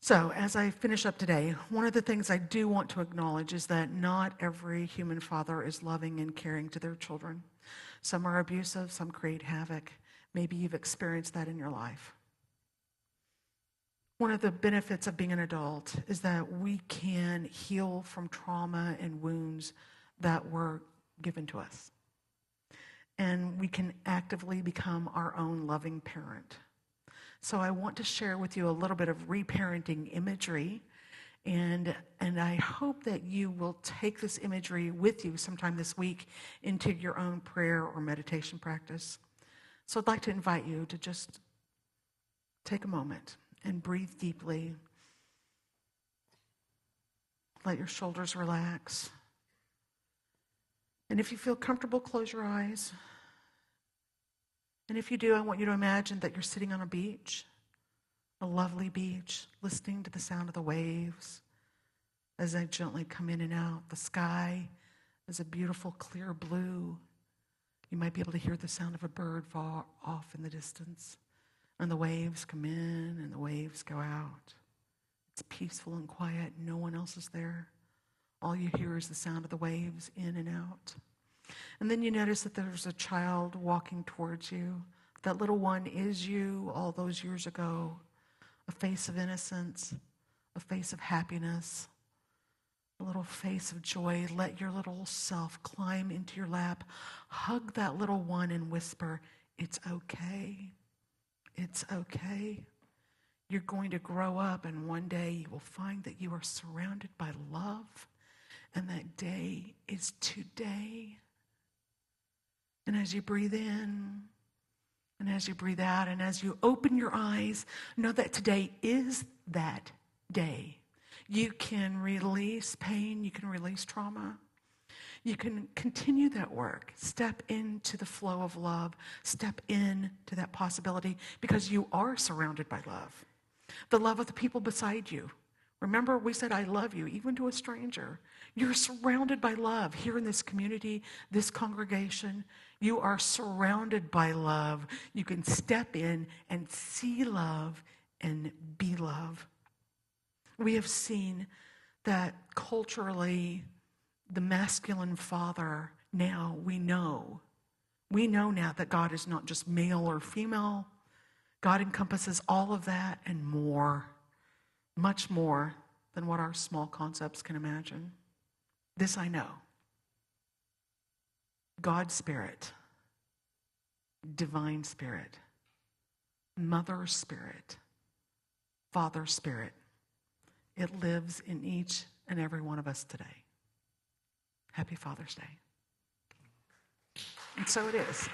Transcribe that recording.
So as I finish up today, one of the things I do want to acknowledge is that not every human father is loving and caring to their children. Some are abusive, some create havoc. Maybe you've experienced that in your life. One of the benefits of being an adult is that we can heal from trauma and wounds that were given to us. And we can actively become our own loving parent. So I want to share with you a little bit of reparenting imagery, and I hope that you will take this imagery with you sometime this week into your own prayer or meditation practice. So I'd like to invite you to just take a moment and breathe deeply. Let your shoulders relax. And if you feel comfortable, close your eyes. And if you do, I want you to imagine that you're sitting on a beach, a lovely beach, listening to the sound of the waves as they gently come in and out. The sky is a beautiful, clear blue. You might be able to hear the sound of a bird far off in the distance. And the waves come in and the waves go out. It's peaceful and quiet. No one else is there. All you hear is the sound of the waves in and out. And then you notice that there's a child walking towards you. That little one is you all those years ago. A face of innocence, a face of happiness, a little face of joy. Let your little self climb into your lap. Hug that little one and whisper, "It's okay. It's okay. You're going to grow up, and one day you will find that you are surrounded by love, and that day is today." And as you breathe in, and as you breathe out, and as you open your eyes, know that today is that day. You can release pain, you can release trauma. You can continue that work. Step into the flow of love. Step into that possibility because you are surrounded by love. The love of the people beside you. Remember, we said, "I love you," even to a stranger. You're surrounded by love. Here in this community, this congregation, you are surrounded by love. You can step in and see love and be love. We have seen that culturally, the masculine father, now we know now that God is not just male or female. God encompasses all of that and more, much more than what our small concepts can imagine. This I know. God's Spirit, Divine Spirit, Mother Spirit, Father Spirit, it lives in each and every one of us today. Happy Father's Day. And so it is.